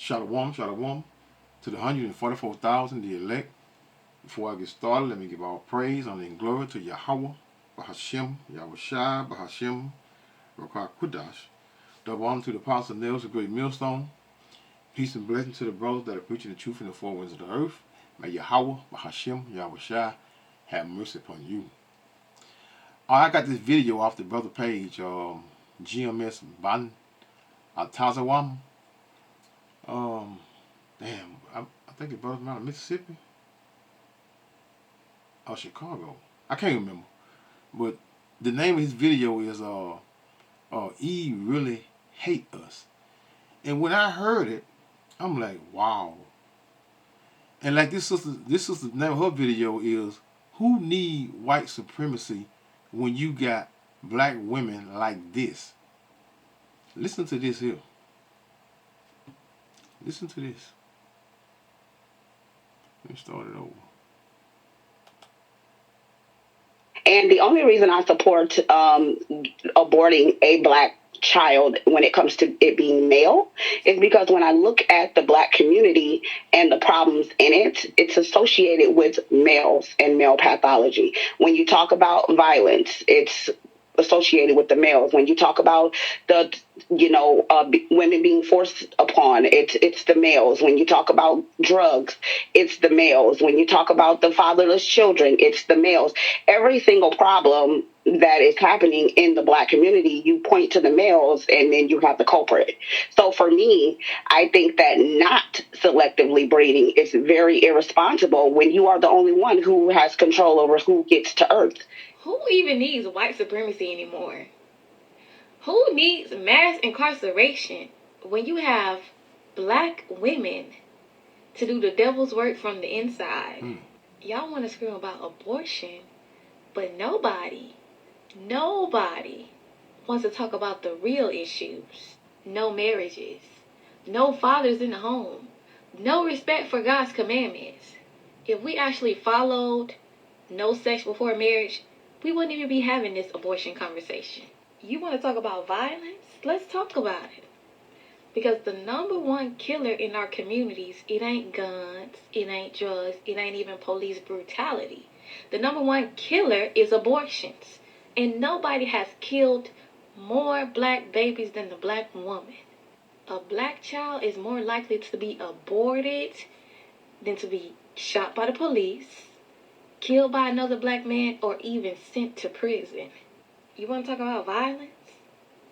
Shalom, shalom to the 144,000, the elect. Before I get started, let me give all praise, honor, and glory to Yahweh, Bahashem, Yahweh Shai, Bahashem, Rakah Kudash. Double honor to the apostle nails, the great millstone. Peace and blessing to the brothers that are preaching the truth in the four winds of the earth. May Yahweh, Bahashem, Yahweh Shai, have mercy upon you. I got this video off the brother page, GMS Ban Altazawam. Damn, I think it brother's out of Mississippi or Chicago. I can't remember. But the name of his video is Eve Really Hate Us. And when I heard it, I'm like, wow. And like this sister's name of her video is Who Need White Supremacy When You Got Black Women Like This? Listen to this here. Listen to this. Let me start it over. And the only reason I support aborting a black child when it comes to it being male is because when I look at the black community and the problems in it, it's associated with males and male pathology. When you talk about violence, it's associated with the males. When you talk about the women being forced upon, it's the males. When you talk about drugs, it's the males. When you talk about the fatherless children, it's the males. Every single problem that is happening in the black community, you point to the males and then you have the culprit. So for me, I think that not selectively breeding is very irresponsible when you are the only one who has control over who gets to earth. Who even needs white supremacy anymore? Who needs mass incarceration when you have black women to do the devil's work from the inside? Y'all want to scream about abortion, but nobody wants to talk about the real issues. No marriages, no fathers in the home, no respect for God's commandments. If we actually followed no sex before marriage, we wouldn't even be having this abortion conversation. You want to talk about violence? Let's talk about it. Because the number one killer in our communities, it ain't guns, it ain't drugs, it ain't even police brutality. The number one killer is abortions. And nobody has killed more black babies than the black woman. A black child is more likely to be aborted than to be shot by the police, killed by another black man, or even sent to prison. You want to talk about violence?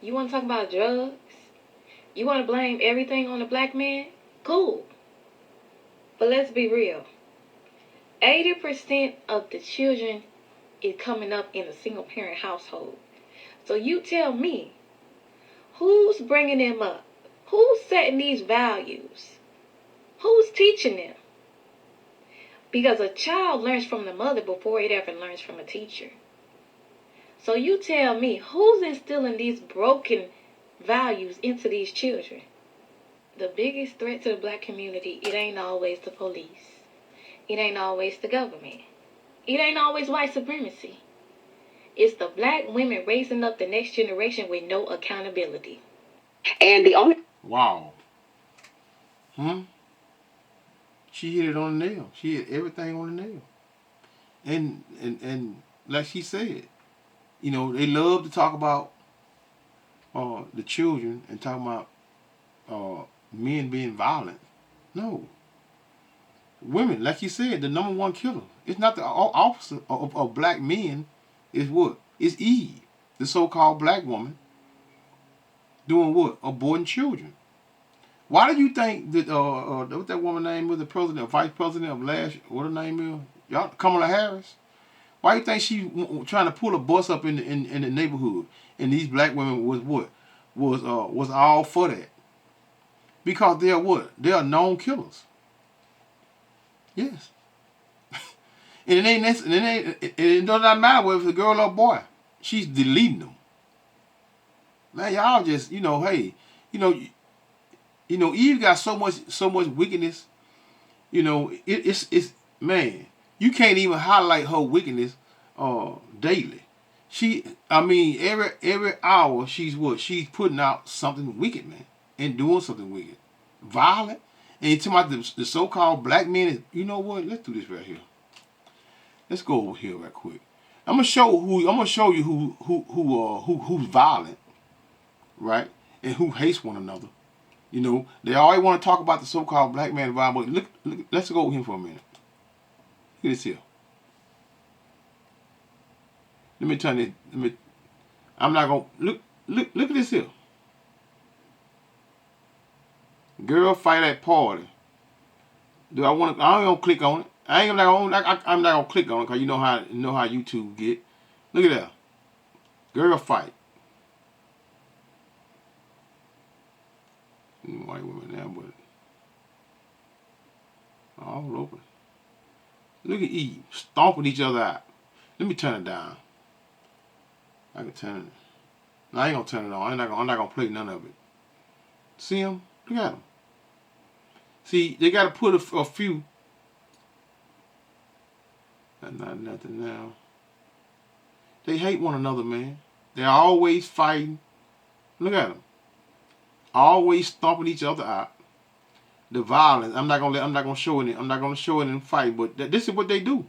You want to talk about drugs? You want to blame everything on the black man? Cool. But let's be real. 80% of the children is coming up in a single-parent household. So you tell me, who's bringing them up? Who's setting these values? Who's teaching them? Because a child learns from the mother before it ever learns from a teacher. So you tell me, who's instilling these broken values into these children? The biggest threat to the black community, it ain't always the police. It ain't always the government. It ain't always white supremacy. It's the black women raising up the next generation with no accountability. And the only... Wow. She hit it on the nail. She hit everything on the nail. And like she said, they love to talk about the children and talk about men being violent. No. Women, like you said, the number one killer. It's not the opposite of black men. Is what? It's Eve, the so-called black woman, doing what? Aborting children. Why do you think that what that woman name was, the president, vice president of what her name is? Y'all, Kamala Harris. Why do you think she trying to pull a bus up in the neighborhood and these black women was what? Was all for that? Because they're what? They are known killers. Yes. And it does not matter whether it's a girl or a boy. She's deleting them. Man, y'all just, hey, Eve got so much wickedness. It's man, you can't even highlight her wickedness daily. Every hour she's putting out something wicked, man, and doing something wicked. violent, and you talking about the so-called black men. You know what? Let's do this right here. Let's go over here right quick. I'm gonna show you who's violent, right, and who hates one another. You know, they always want to talk about the so-called black man violent. But look, let's go over here for a minute. Look at this here. Let me turn it. I'm not gonna look at this here. Girl fight at party. Do I want to? I ain't gonna click on it. I'm not gonna click on it because you know how YouTube get. Look at that. Girl fight. White women there, but all over. Look at Eve stomping each other out. Let me turn it down. I can turn it. No, I ain't gonna turn it on. I'm not gonna play none of it. See them? Look at them. See, they gotta put a few. Not nothing now. They hate one another, man. They're always fighting. Look at them. Always stomping each other out. The violence. I'm not gonna show it. I'm not gonna show it in fight. But this is what they do.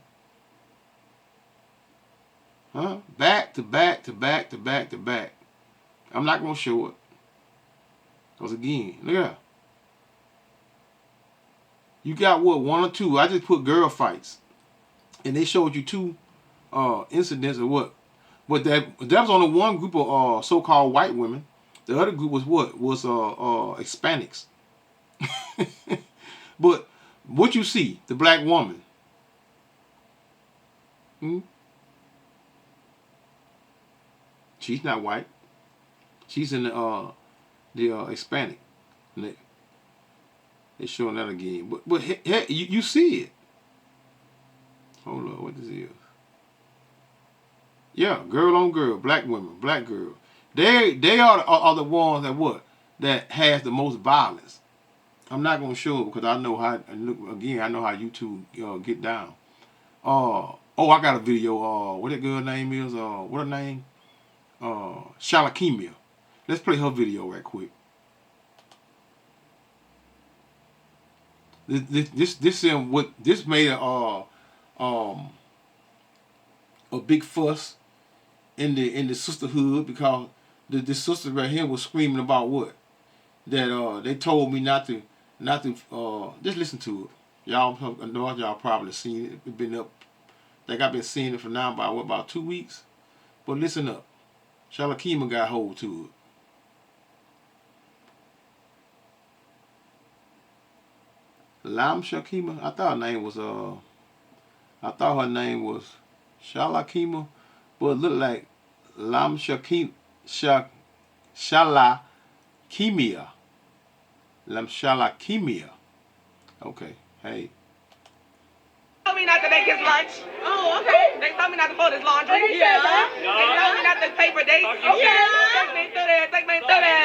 Huh? Back to back to back to back to back. I'm not gonna show it. Cause again, look at that. You got what, 1 or 2? I just put girl fights, and they showed you 2 incidents of what. But that was only one group of so-called white women. The other group was what? Was Hispanics. But what you see, the black woman. She's not white. She's in the Hispanic. They're showing that again. But you see it. Hold on, what this is? Yeah, girl on girl, black women, black girl. They are the ones that what? That has the most violence. I'm not gonna show it because I know how. Look again, I know how YouTube get down. I got a video. What that girl name is? What her name? Shalakemia. Let's play her video right quick. This made a big fuss in the sisterhood because the sister right here was screaming about what? That they told me not to just listen to it. Y'all, I know y'all probably seen it. It's been up. I think I've been seeing it for now about 2 weeks. But listen up. Shalakema got hold to it. Lam Shakima. I thought her name was Shalakema, but it looked like Lam Shakima. Shalakemia. Lam Shalakemia. Okay. Hey. Told me not to make his lunch. Oh, okay. They told me not to fold his laundry. Yeah. They told me not to pay for dates. Okay. Take me through there. Take me through there.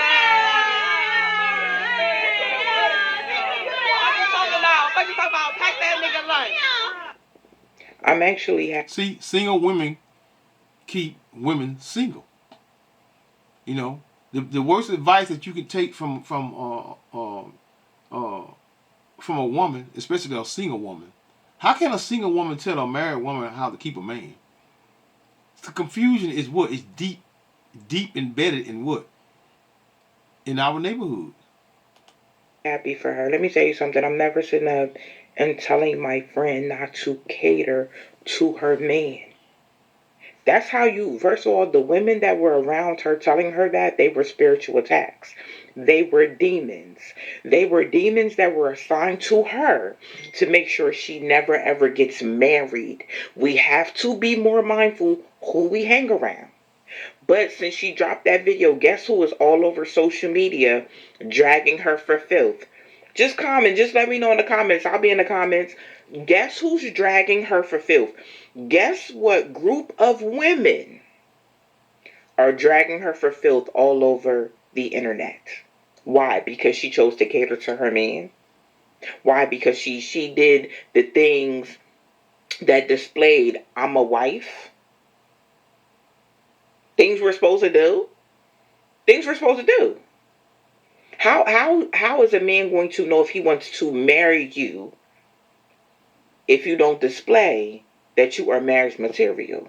What you talking about? What you talking about? Pack that nigga lunch. I'm actually see, single women keep women single. You know, the worst advice that you can take from a woman, especially a single woman. How can a single woman tell a married woman how to keep a man? The confusion is what is deep embedded in what? In our neighborhood. Happy for her. Let me tell you something. I'm never sitting up and telling my friend not to cater to her man. That's how you, first of all, the women that were around her telling her that, they were spiritual attacks. They were demons. They were demons that were assigned to her to make sure she never ever gets married. We have to be more mindful who we hang around. But since she dropped that video, guess who is all over social media dragging her for filth? Just comment. Just let me know in the comments. I'll be in the comments. Guess who's dragging her for filth? Guess what group of women are dragging her for filth all over the internet? Why? Because she chose to cater to her man? Why? Because she did the things that displayed, I'm a wife? Things we're supposed to do? Things we're supposed to do. How is a man going to know if he wants to marry you if you don't display that you are marriage material?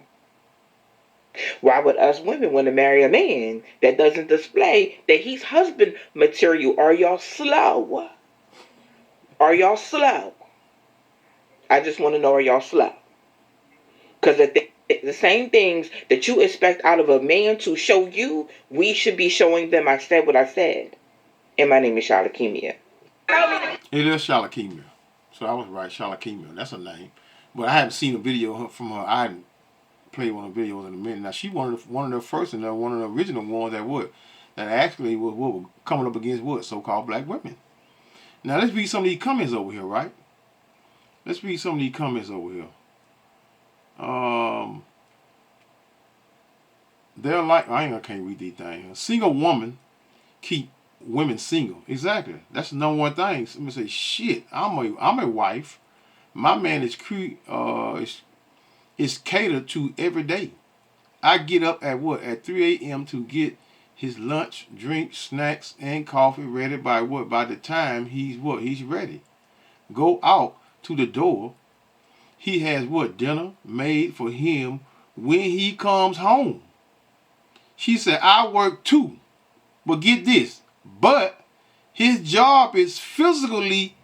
Why would us women want to marry a man that doesn't display that he's husband material? Are y'all slow? Are y'all slow? I just want to know, are y'all slow? Because the same things that you expect out of a man to show you, we should be showing them. I said what I said. And my name is Shalakemia. It is Shalakemia. So I was right, Shalakemia. That's her name. But I haven't seen a video from her. I hadn't played one of the videos in a minute. Now she one of the first and one of the original ones that actually was coming up against what? So-called black women. Now let's read some of these comments over here, right? Let's read some of these comments over here. They're like, I can't read these things. A single woman keep women single. Exactly. That's the number one thing. Somebody say, shit, I'm a wife. My man is catered to every day. I get up at what? At 3 a.m. to get his lunch, drink, snacks, and coffee ready by what? By the time he's what? He's ready. Go out to the door. He has what? Dinner made for him when he comes home. She said, I work too. But get this. But his job is physically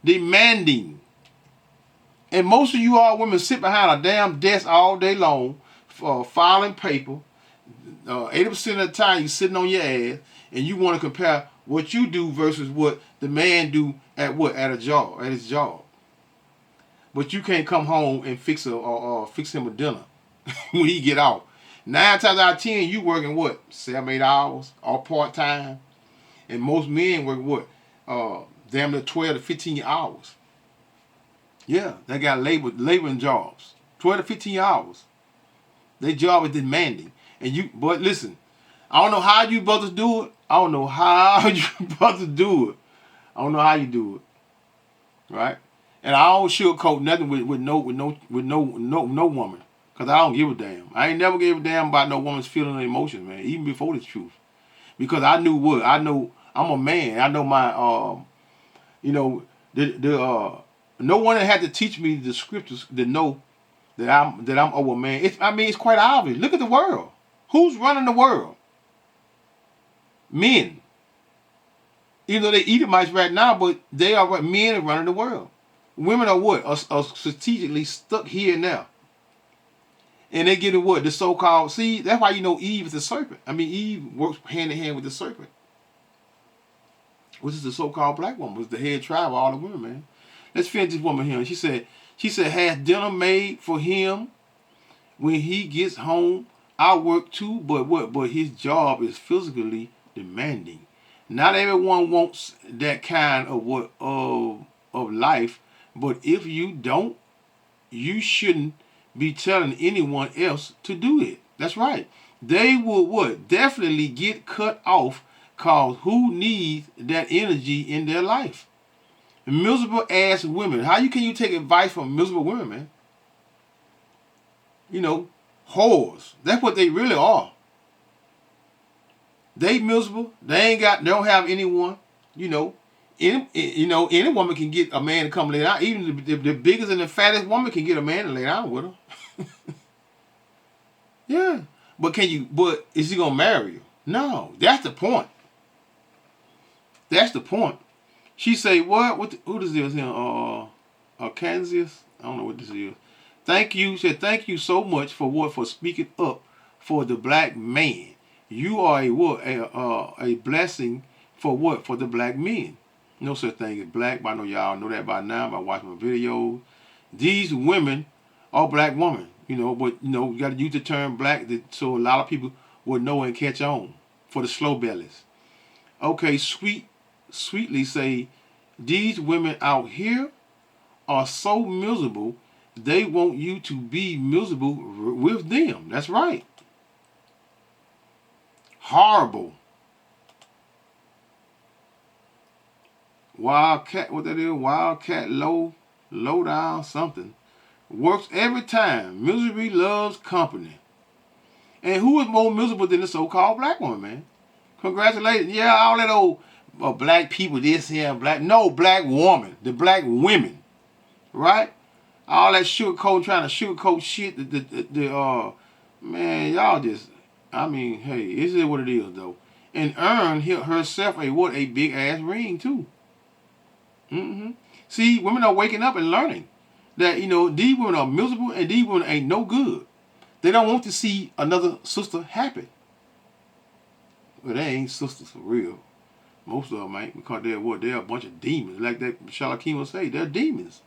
demanding. And most of you all women sit behind a damn desk all day long filing paper. 80% of the time you're sitting on your ass and you want to compare what you do versus what the man do at what? At his job. But you can't come home and fix him a dinner when he get out. 9 times out of 10, you working what? 7-8 hours, all part time. And most men work what? Damn near 12 to 15 hours. Yeah, they got laboring jobs. 12 to 15 hours. Their job is demanding. But listen, I don't know how you brothers do it. I don't know how you brothers do it. I don't know how you do it. Right? And I don't sugarcoat nothing with no woman. Because I don't give a damn. I ain't never gave a damn about no woman's feeling and emotions, man. Even before this truth. Because I knew what? I know I'm a man. I know my, no one had to teach me the scriptures to know that I'm over a man. It's quite obvious. Look at the world. Who's running the world? Men. Even though they Edomites right now, but they are what? Men are running the world. Women are what? Are strategically stuck here and there. And they get what? The so-called, see, that's why you know Eve is the serpent. Eve works hand in hand with the serpent. Which is the so-called black woman. Was the head tribe of all the women, man. Let's finish this woman here. She said, has dinner made for him when he gets home. I work too, but what? But his job is physically demanding. Not everyone wants that kind of life, but if you don't, you shouldn't be telling anyone else to do it. That's right. They will what? Definitely get cut off, cause who needs that energy in their life? Miserable ass women. How can you take advice from miserable women, man? Whores. That's what they really are. They miserable. They don't have anyone. Any woman can get a man to come lay down. Even the biggest and the fattest woman can get a man to lay down with her. Yeah. But is he gonna marry you? No. That's the point. That's the point. She say, what? Who does this here? Kansas? I don't know what this is. Thank you. She said, thank you so much for speaking up for the black man. You are a blessing for what? For the black men. No such thing as black, but I know y'all know that by now by watching my videos. These women are black women, but you got to use the term black so a lot of people will know and catch on for the slow bellies. Okay, sweetly say, these women out here are so miserable, they want you to be miserable with them. That's right. Horrible. Wildcat, what that is? Wildcat low down something. Works every time. Misery loves company. And who is more miserable than the so-called black woman, man? Congratulations. Yeah, all that old black people this here, black woman, the black women, right? All that sugarcoat, trying to sugarcoat shit. Man, y'all just, I mean, hey, this is what it is though. And earned herself a big ass ring too. See, women are waking up and learning that these women are miserable and these women ain't no good. They don't want to see another sister happy. Well, they ain't sisters for real. Most of them ain't, because they're a bunch of demons. Like that Shalakeen will say, they're demons,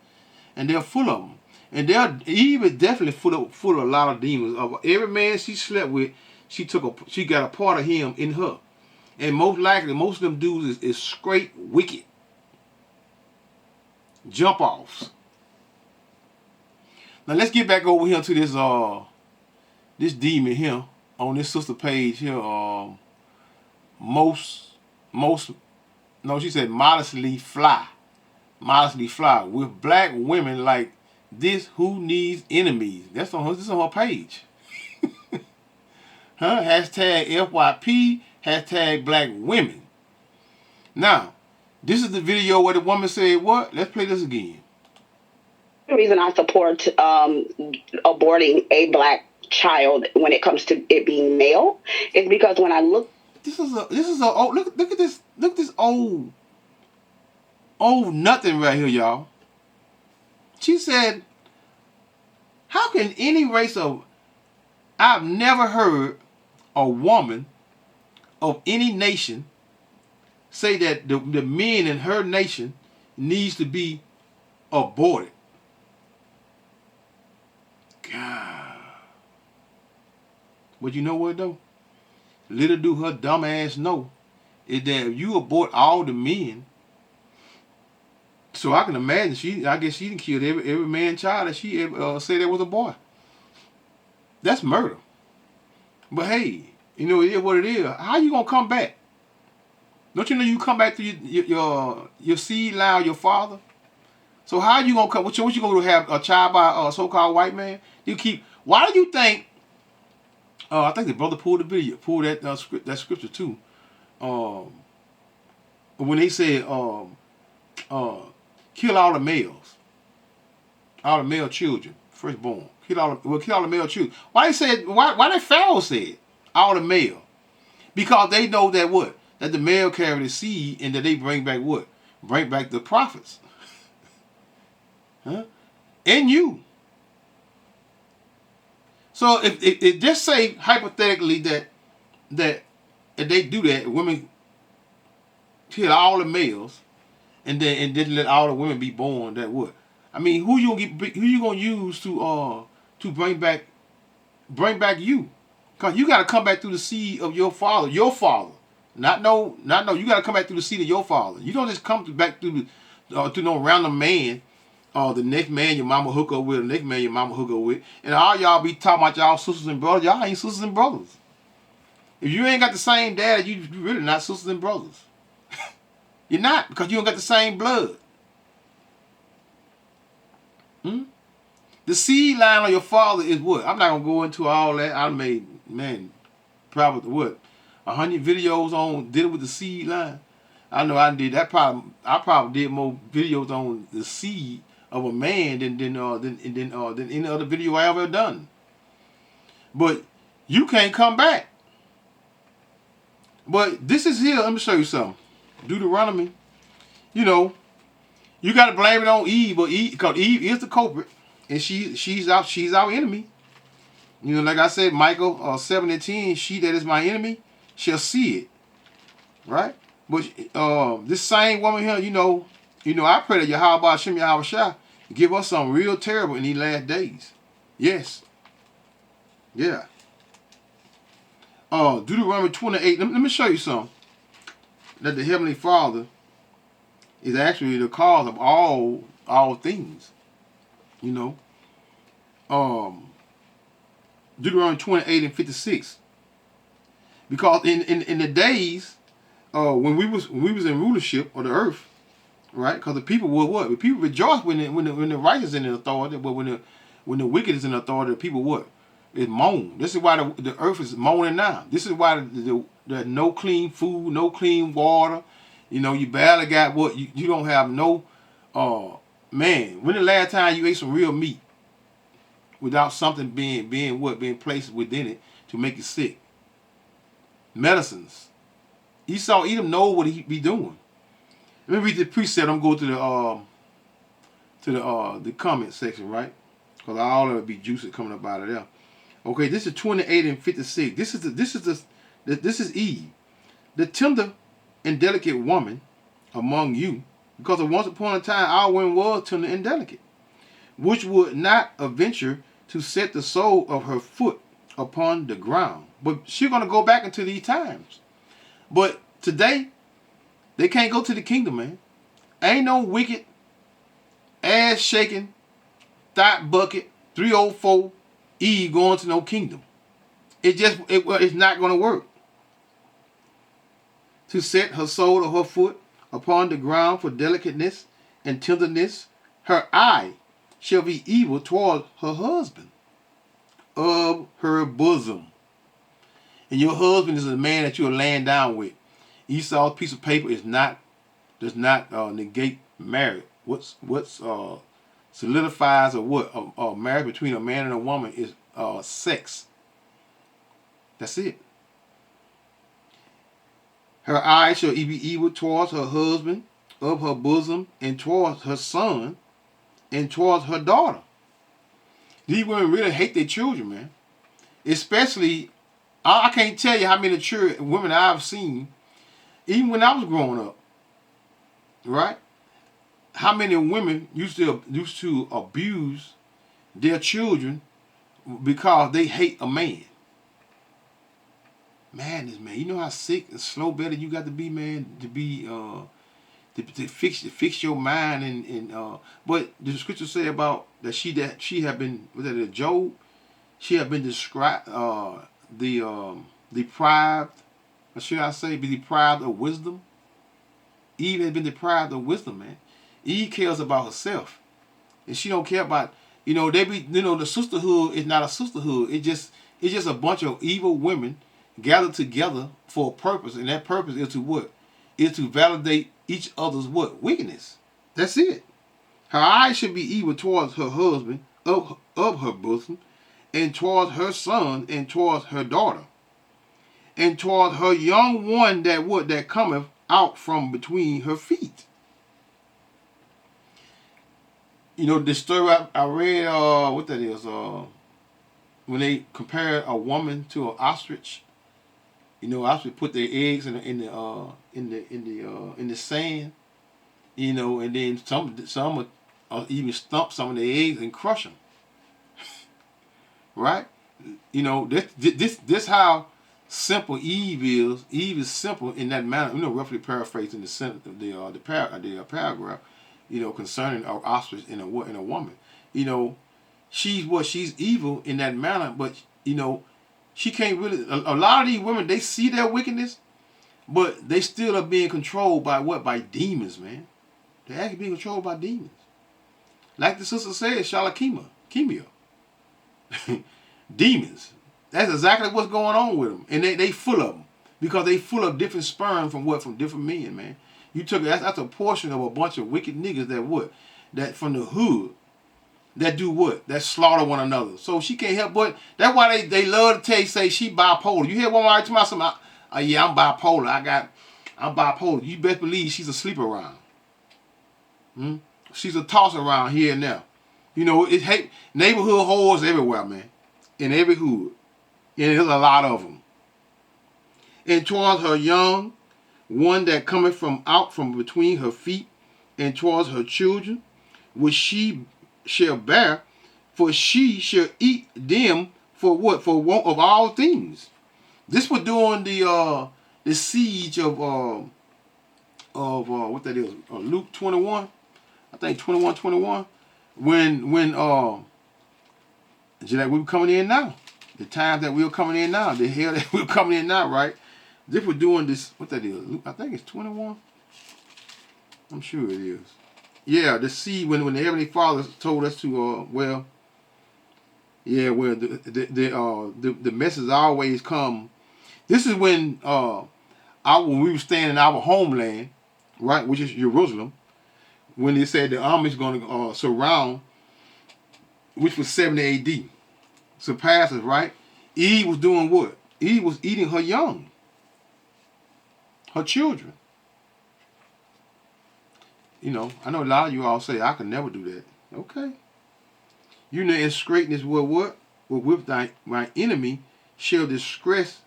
and they're full of them. And they're even definitely full of a lot of demons. Of every man she slept with, she got a part of him in her. And most likely, most of them dudes is straight wicked jump offs. Now let's get back over here to this demon here on this sister page here. She said modestly fly with black women like this. Who needs enemies? This on her page. Huh? Hashtag FYP. Hashtag black women. Now, this is the video where the woman said what? Let's play this again. The reason I support aborting a black child when it comes to it being male is because when I look. This is a old, look at this old nothing right here, y'all. She said, how can any race of, I've never heard a woman of any nation say that the men in her nation needs to be aborted. God. But you know what though? Little do her dumb ass know is that if you abort all the men, so I can imagine I guess she done killed every man child that she ever said that was a boy. That's murder. But hey, it is what it is. How you gonna come back? Don't you know you come back to your seed line, your father? So how you gonna come? What you gonna do? Have a child by a so-called white man? Why do you think? I think the brother pulled that scripture too. When they said, kill all the males, all the male children, firstborn. Kill all the male children. Why that Pharaoh said all the male? Because they know that what? That the male carry the seed and that they bring back what? Bring back the prophets. Huh? And you. So if just say hypothetically that if they do that, women kill all the males and then let all the women be born, that would. I mean, who you gonna use to bring back you? Cause you gotta come back through the seed of your father. Not no. You gotta come back through the seed of your father. You don't just come back through to no random man. The next man your mama hook up with, the next man your mama hook up with, and all y'all be talking about y'all sisters and brothers. Y'all ain't sisters and brothers. If you ain't got the same dad, you really not sisters and brothers. You're not, because you don't got the same blood. The seed line of your father is what? I'm not gonna go into all that. I made probably what 100 videos on dealing with the seed line. I know I did that. I probably did more videos on the seed of a man than any other video I ever done. But you can't come back. But this is here. Let me show you something. Deuteronomy. You got to blame it on Eve, but because Eve is the culprit, and she's our enemy. Like I said, Michael 7:10. She that is my enemy shall see it. Right. But this same woman here, I pray that Yahweh Hashem Yahweh Shah give us something real terrible in these last days. Yes. Yeah. Deuteronomy 28. Let me show you something. That the Heavenly Father is actually the cause of all things. Deuteronomy 28:56. Because in the days when we was in rulership of the earth, right? Because the people were what? The people rejoice when the righteous is in authority, but when the wicked is in authority, the people what? It moan. This is why the earth is moaning now. This is why there's no clean food, no clean water. You know, you barely got what you don't have no. Man, when the last time you ate some real meat without something being placed within it to make you sick? Medicines. Esau Edom know what he be doing. Let me read the precept. I'm going to the comment section, right? Because all of it be juicy coming up out of there. Okay, this is 28 and 56. This is Eve, the tender and delicate woman among you, because of once upon a time our woman was tender and delicate, which would not adventure to set the sole of her foot upon the ground. But she's gonna go back into these times. But today, they can't go to the kingdom, man. Ain't no wicked, ass shaking, thought bucket, 304 Eve going to no kingdom. It's not gonna work. To set her sole of her foot upon the ground for delicateness and tenderness, her eye shall be evil toward her husband of her bosom. And your husband is the man that you are laying down with. Esau's piece of paper does not negate marriage. What's solidifies or what a marriage between a man and a woman is sex. That's it. Her eye shall be evil towards her husband of her bosom, and towards her son, and towards her daughter. These women really hate their children, man. Especially, I can't tell you how many women I've seen, even when I was growing up, right? How many women used to abuse their children because they hate a man. Madness, man. You know how sick and slow blooded you got to be, man, to be to fix your mind and but the scripture say about that she had been, was that Job? She had been described deprived, or should I say be deprived of wisdom? Eve had been deprived of wisdom, man. Eve cares about herself. And she don't care about, the sisterhood is not a sisterhood. It's just a bunch of evil women gathered together for a purpose, and that purpose is to what? Is to validate each other's what? Weakness. That's it. Her eyes should be evil towards her husband of her bosom, and towards her son, and towards her daughter, and towards her young one that cometh out from between her feet. The story I read, what that is, when they compare a woman to an ostrich. Ostrich put their eggs in the sand, and then some even stump some of the eggs and crush them. Right? This how simple Eve is. Eve is simple in that manner. Roughly paraphrasing the paragraph. Concerning an ostrich in a woman. She's evil in that manner, but she can't really. A lot of these women, they see their wickedness, but they still are being controlled by what? By demons, man. They're actually being controlled by demons. Like the sister said, Shalakima, demons. That's exactly what's going on with them, and they full of them because they full of different sperm from different men, man. That's a portion of a bunch of wicked niggas that from the hood. That do what? That slaughter one another. So she can't help but. That's why they love to say she bipolar. You hear one right to myself? Yeah, I'm bipolar. I'm bipolar. You best believe she's a sleep around. She's a toss around here and there. It hate neighborhood whores everywhere, man. In every hood. And there's a lot of them. And towards her young one that cometh from out from between her feet, and towards her children, which she shall bear, for she shall eat them for what? For want of all things. This was during the siege of what that is, Luke 21, I think 21, when just like we were coming in now, the times that we were coming in now, the hell that we were coming in now, right? This was doing this, what that is, Luke, I think it's 21. I'm sure it is. Yeah, the seed when the Heavenly Father told us to the message always come. This is when we were staying in our homeland, right, which is Jerusalem, when they said the army is going to surround, which was 70 A.D. Surpasses, right? Eve was doing what? Eve was eating her young, her children. You know, I know a lot of you all say, I could never do that. Okay. You know, in straightness will what? Will with my enemy shall distress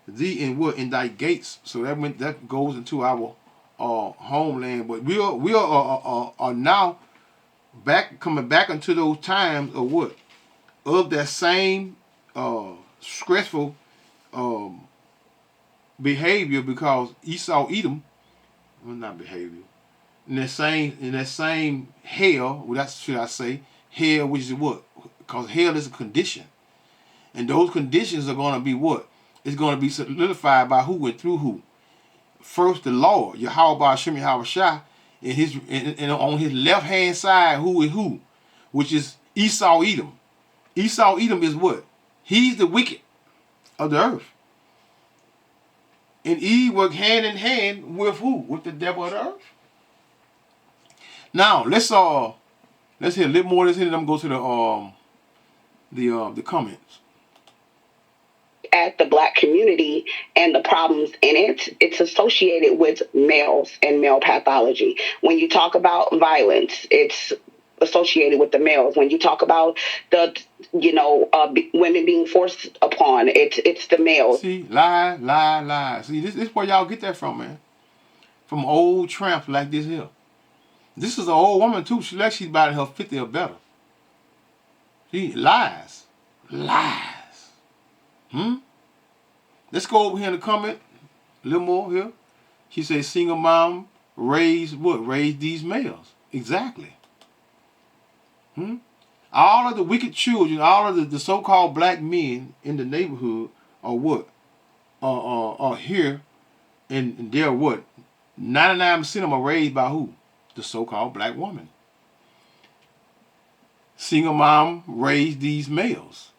thee in what? In thy gates. So that goes into our homeland. But we are now coming back into those times of what? Of that same stressful behavior, because Esau, Edom, well, not behavior. In that same hell, well, that's, should I say, hell, which is what? Because hell is a condition. And those conditions are going to be what? It's going to be solidified by who and through who. First, the Lord, Yahweh Hashem Yahweh Shai, and on his left hand side, who is who? Which is Esau, Edom. Esau, Edom is what? He's the wicked of the earth. And Eve worked hand in hand with who? With the devil of the earth. Now let's hear a little more of this, and then I'm going to go to the comments. At the black community and the problems in it, it's associated with males and male pathology. When you talk about violence, it's associated with the males. When you talk about the, women being forced upon, it's the males. See, lie. See, this is where y'all get that from, man. From old tramps like this here. This is an old woman too. She's about her 50 or better. She lies. Let's go over here in the comment a little more here. She says single mom raised what? Raised these males. Exactly. All of the wicked children, all of the so-called black men in the neighborhood are what? Are here, and they're what? 99% of them are raised by who? The so-called black woman. Single mom raised these males.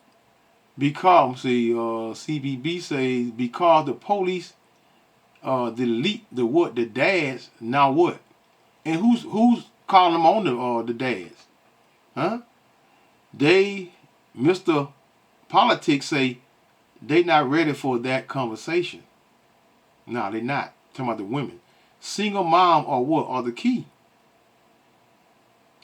Because, CBB says, because the police delete the what? The dads, now what? And who's calling them on the dads? Huh? They, Mr. Politics say they not ready for that conversation. No, they not. Talking about the women. Single mom or what? Are the key.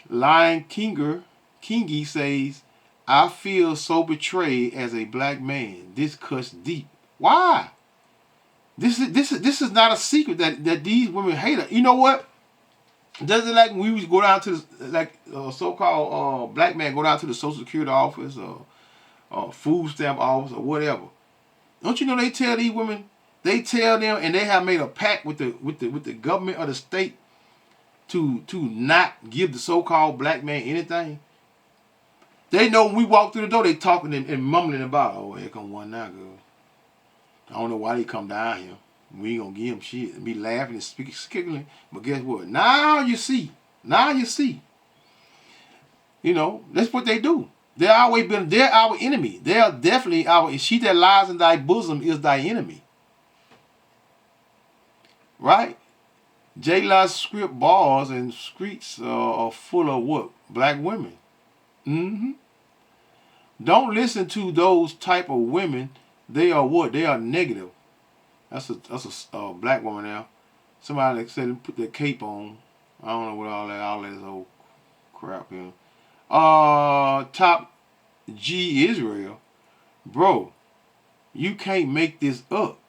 Lion Kingy says, I feel so betrayed as a black man. This cuts deep. Why? This is not a secret that these women hate her. You know what? Does it like when we go down to so-called black man go down to the Social Security office or food stamp office or whatever? Don't you know they tell these women? They tell them, and they have made a pact with the government of the state to not give the so-called black man anything. They know when we walk through the door, they talking and mumbling about, oh, here come one now, girl. I don't know why they come down here. We ain't gonna give him shit. And be laughing and speaking, giggling. But guess what? Now you see. You know, that's what they do. They're our enemy. They are definitely she that lies in thy bosom is thy enemy. Right? J-La's script bars and streets are full of what? Black women. Don't listen to those type of women. They are what? They are negative. That's a black woman now. Somebody that said put their cape on. I don't know what all that old crap here. Top G Israel. Bro, you can't make this up.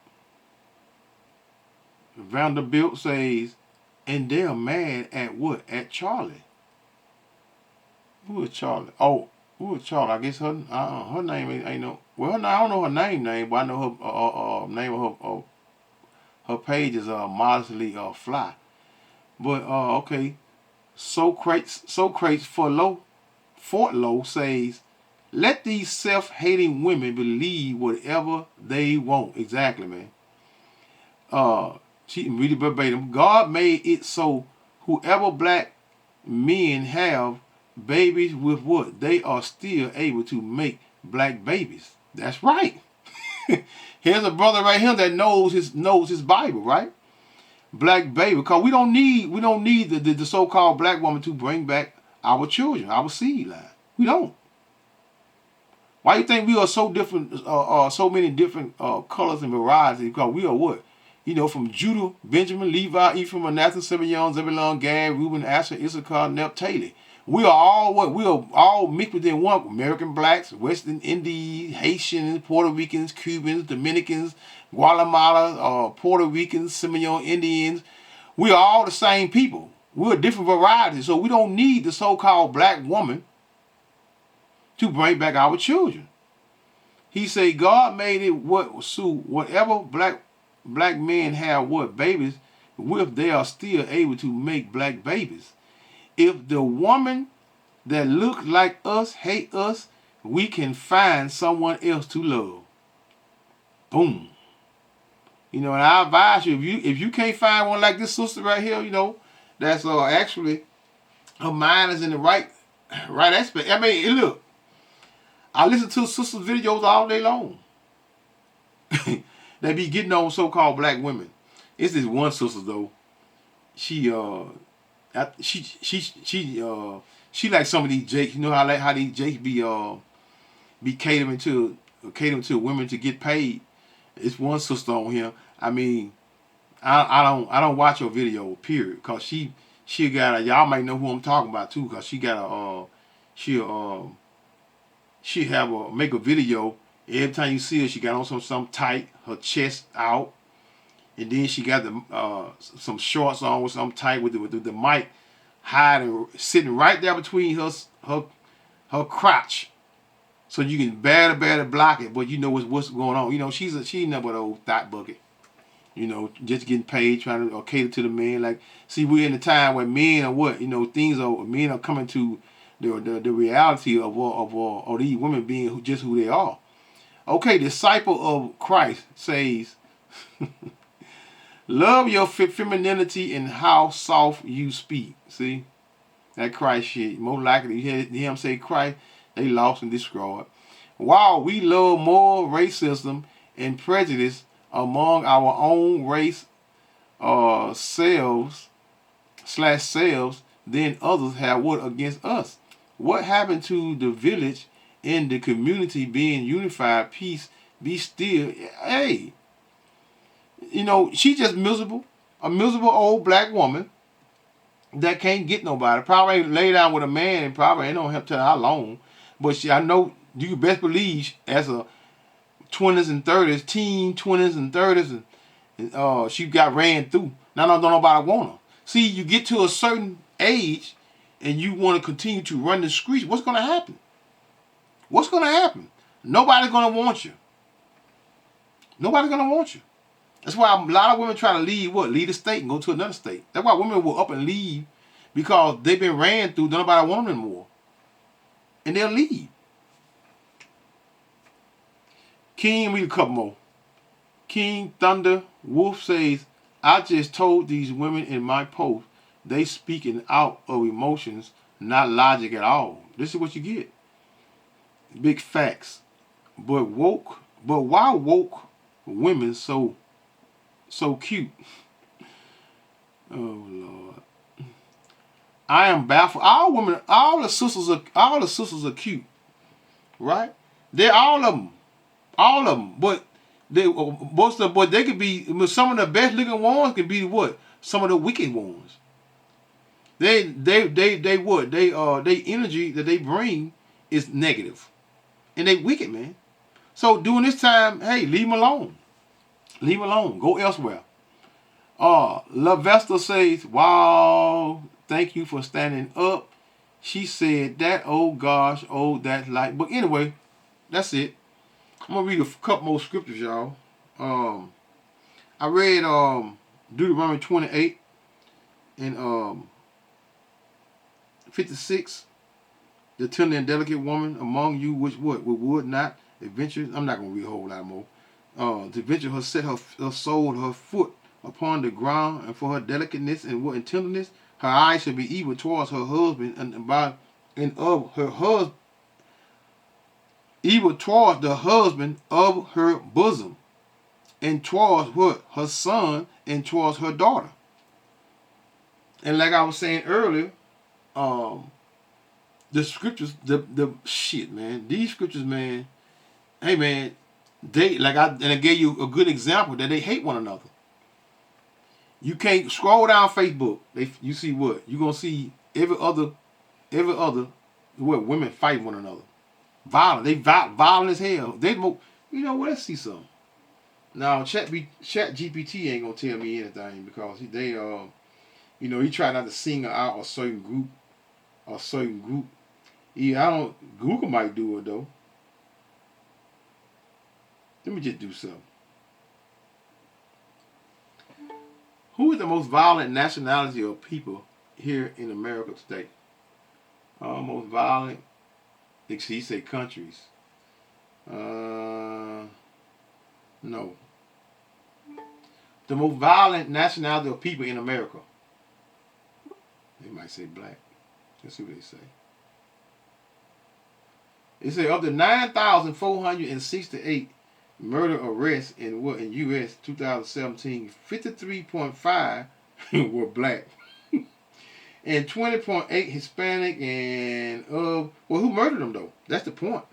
Vanderbilt says, and they're mad at what? At Charlie. Who is Charlie? Oh, who is Charlie? I guess her name ain't no. Well, I don't know her name, but I know her name of her page is modestly fly. But okay, Socrates Fort Low says, let these self-hating women believe whatever they want. Exactly, man. She read it verbatim. God made it so whoever black men have babies with what? They are still able to make black babies. That's right. Here's a brother right here that knows his Bible, right? black baby, because we don't need the so-called black woman to bring back our children, our seed line. We don't. Why you think we are so different, so many different colors and varieties? Because we are what? You know, from Judah, Benjamin, Levi, Ephraim, Manasseh, Simeon, Zebulun, Gad, Reuben, Asher, Issachar, Naphtali. We are all what? We are all mixed within one. American blacks, Western Indies, Haitians, Puerto Ricans, Cubans, Dominicans, Guatemala, Puerto Ricans, Simeon Indians. We are all the same people. We're different varieties, so we don't need the so-called black woman to bring back our children. He said God made it whatever black men have what babies with, they are still able to make black babies. If the woman that looks like us hate us, we can find someone else to love. Boom. You know, and I advise you, if you can't find one like this sister right here, you know, that's actually her mind is in the right aspect. I mean, look, I listen to sisters' videos all day long. They be getting on so-called black women. It's this one sister though. She like some of these Jakes. You know how these Jakes be catering to women to get paid. It's one sister on here. I mean, I don't watch her video, period, cause she got y'all might know who I'm talking about too, cause she got she'll make a video. Every time you see her, she got on some tight, her chest out, and then she got the some shorts on with some tight with the mic hiding, sitting right there between her crotch, so you can barely block it, but you know what's going on. You know she nothing but an old thought bucket. You know, just getting paid, trying to cater to the men. Like, see, we're in a time where men are what, you know, men are coming to the reality of these women being just who they are. Okay, disciple of Christ says, love your femininity and how soft you speak. See, that Christ shit. More likely, you hear him say Christ, they lost and destroyed. Wow, we love more racism and prejudice among our own race selves than others have what against us. What happened to the village and the community being unified? Peace be still. Hey, you know, she just miserable. A miserable old black woman that can't get nobody. Probably lay down with a man and probably ain't no help tell how long. But I know you best believe as a 20s and 30s, teen 20s and 30s, and she got ran through. Now don't nobody want her. See, you get to a certain age and you want to continue to run the streets, what's going to happen? What's going to happen? Nobody's going to want you. Nobody's going to want you. That's why a lot of women try to leave the state and go to another state. That's why women will up and leave, because they've been ran through, nobody want them anymore. And they'll leave. King, read a couple more. King Thunder Wolf says, I just told these women in my post, they speaking out of emotions, not logic at all. This is what you get. Big facts. But why woke women so cute? Oh Lord. I am baffled. All the sisters are cute. Right? They're all of them. All of them, but most of them, but they could be some of the best looking ones. Can be what? Some of the wicked ones. They energy that they bring is negative, and they wicked, man. So during this time, hey, leave them alone. Leave them alone. Go elsewhere. La Vesta says, "Wow, thank you for standing up." She said that. Oh gosh, oh that's like. But anyway, that's it. I'm gonna read a couple more scriptures, y'all. I read Deuteronomy 28 and 56. The tender and delicate woman among you, which would not adventure. I'm not gonna read a whole lot more. To venture her set her soul, her foot upon the ground, and for her delicateness and tenderness, her eyes shall be evil towards her husband, and of her husband. Evil towards the husband of her bosom, and towards what? Her son, and towards her daughter. And like I was saying earlier, the scriptures, the shit, man. These scriptures, man. Hey, man. They I gave you a good example that they hate one another. You can't scroll down Facebook. You see what? You gonna see every other what women fight one another. Violent. They violent as hell. You know what? Let's see something. Now, Chat GPT ain't gonna tell me anything because he try not to single out a certain group. Yeah, I don't. Google might do it though. Let me just do something. Who is the most violent nationality of people here in America today? Most violent. He say countries. No. The most violent nationality of people in America. They might say black. Let's see what they say. They say of the 9,468 murder arrests in U.S. 2017, 53.5 were black, and 20.8 Hispanic, and who murdered them though? That's the point.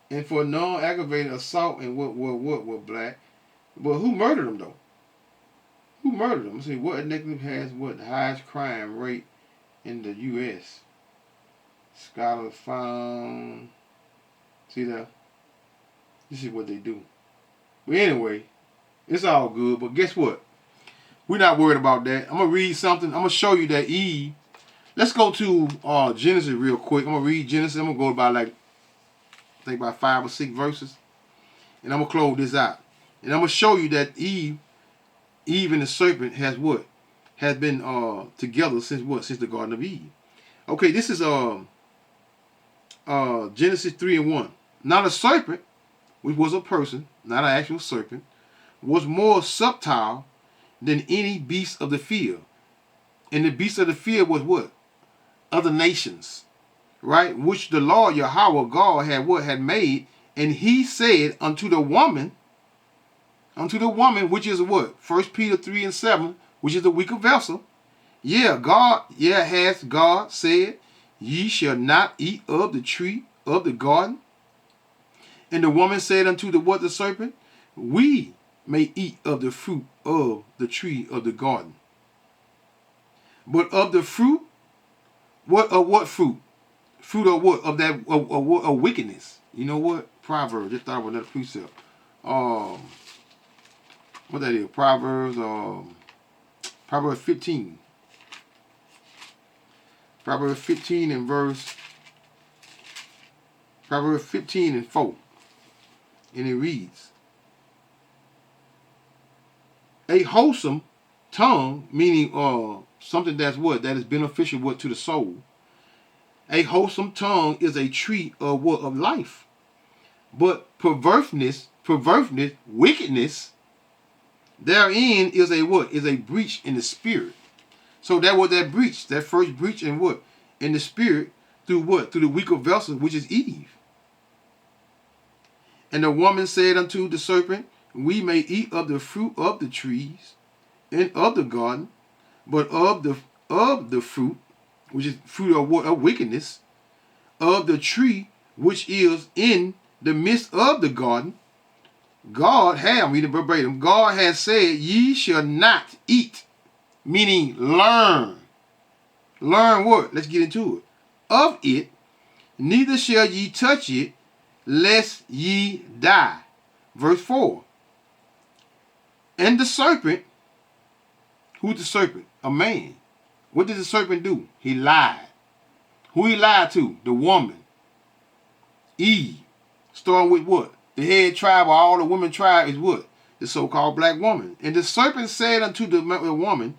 And for non-aggravated assault and what were black, but who murdered them though? Who murdered them? Let's see what ethnicity has what highest crime rate in the U.S. Scholars found. See that? This is what they do. But anyway, it's all good. But guess what? We're not worried about that. I'm going to read something. I'm going to show you that Eve. Let's go to Genesis real quick. I'm going to read Genesis. I'm going to go about about 5 or 6 verses. And I'm going to close this out. And I'm going to show you that Eve and the serpent has been together since what? Since the Garden of Eden. Okay, this is Genesis 3:1. Now the serpent, which was a person, not an actual serpent, was more subtle than any beast of the field. And the beast of the field was what? Other nations, right? Which the Lord Yahweh God had made. And he said unto the woman, which is what? 1 Peter 3:7, which is the weaker vessel. God said, ye shall not eat of the tree of the garden. And the woman said unto the serpent, we may eat of the fruit of the tree of the garden. But of the fruit, what fruit? Fruit of what? Of that of wickedness. You know what? Proverbs. Just thought of another precept. What that is? Proverbs 15. Proverbs 15 and 4. And it reads, a wholesome tongue, meaning something that's that is beneficial to the soul. A wholesome tongue is a tree of life. But perverseness, wickedness, therein is a breach in the spirit. So that breach, that first breach in in the spirit, through through the weaker vessel, which is Eve. And the woman said unto the serpent, we may eat of the fruit of the trees and of the garden, but of the fruit, which is fruit of wickedness, of the tree which is in the midst of the garden, I'm reading verbatim, God has said, ye shall not eat, meaning learn. Learn what? Let's get into it. Of it, neither shall ye touch it, lest ye die. Verse 4. And the serpent, who's the serpent? A man. What did the serpent do? He lied. Who he lied to? The woman. Eve. Starting with what? The head tribe of all the women tribe is what? The so-called black woman. And the serpent said unto the woman,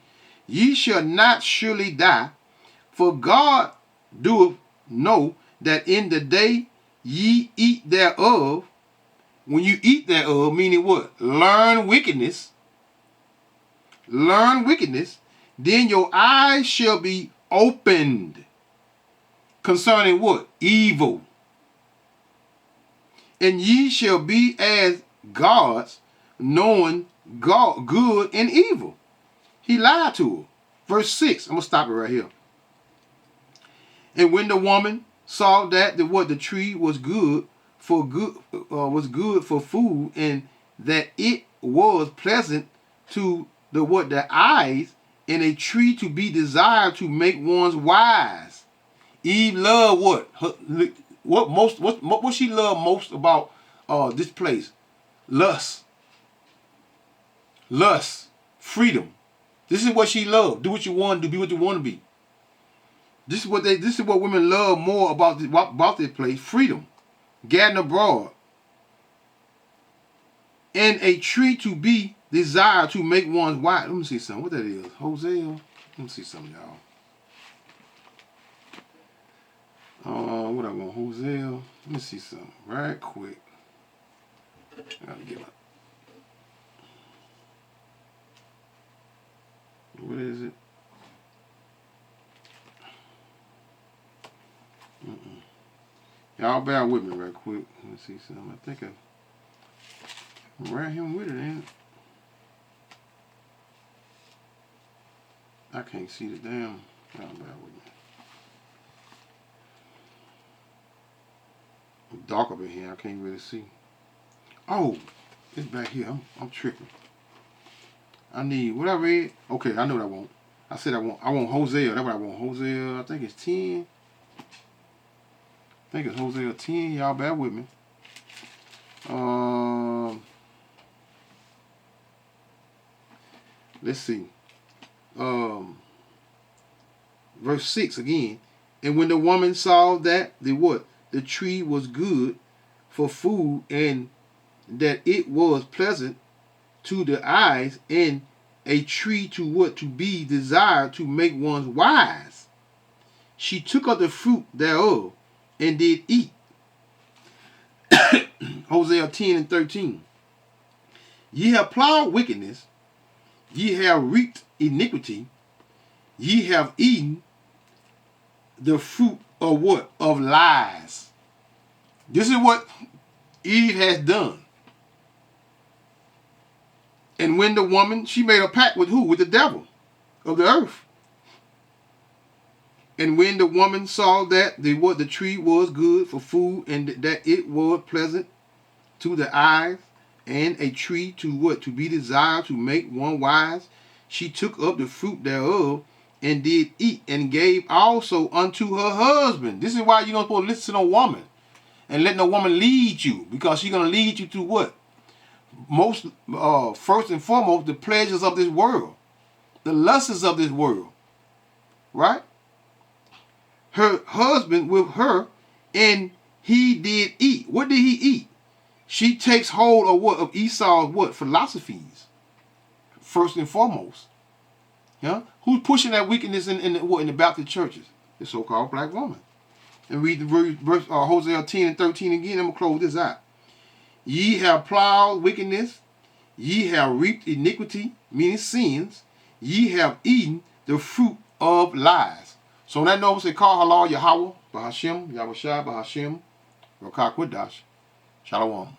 ye shall not surely die, for God doeth know that in the day ye eat thereof, when you eat thereof, meaning what? Learn wickedness, then your eyes shall be opened concerning what? Evil. And ye shall be as gods, knowing God, good and evil. He lied to her. Verse 6. I'm gonna stop it right here. And when the woman saw that the tree was good for food, and that it was pleasant to the eyes, and a tree to be desired to make one's wise. Eve loved what? What she loved most about this place? Lust, freedom. This is what she loved. Do what you want to do. Be what you want to be. This is what women love more about this place. Freedom, gathering abroad, and a tree to be desired to make one's wise. Let me see something. What that is? Hosea. Let me see something, y'all. What I want? Hosea. Let me see something right quick. I gotta get up. What is it? Y'all bear with me right quick. Let me see something. I think I ran him with it, ain't it? I can't see the damn. Y'all bear with me. It's dark up in here. I can't really see. Oh, it's back here. I'm tripping. I need what I read. Okay, I know what I want. I said I want Hosea. That's what I want. Hosea, I think it's 10. I think it's Hosea 10. Y'all bear with me. Let's see. Verse 6 again. And when the woman saw that the tree was good for food, and that it was pleasant to the eyes, and a tree to be desired to make one's wise, she took of the fruit thereof and did eat. Hosea 10 and 13. Ye have plowed wickedness, ye have reaped iniquity, ye have eaten the fruit of what? Of lies. This is what Eve has done. And when the woman, she made a pact with who? With the devil of the earth. And when the woman saw that the tree was good for food, and that it was pleasant to the eyes, and a tree to be desired to make one wise, she took up the fruit thereof and did eat, and gave also unto her husband. This is why you don't supposed to listen to a woman and let no woman lead you, because she's going to lead you to what? First and foremost, the pleasures of this world, the lusts of this world, right? Her husband with her, and he did eat. What did he eat? She takes hold of what? Of Esau's what? Philosophies. First and foremost. Yeah? Who's pushing that wickedness in the Baptist churches? The so-called black woman. And read the verse Hosea 10 and 13 again. I'm going to close this out. Ye have plowed wickedness, ye have reaped iniquity, meaning sins, ye have eaten the fruit of lies. So that knows they call halal Yahweh, Bahashem, Yahweh Shai, Bahashem, Rakak Wadash, Shalom.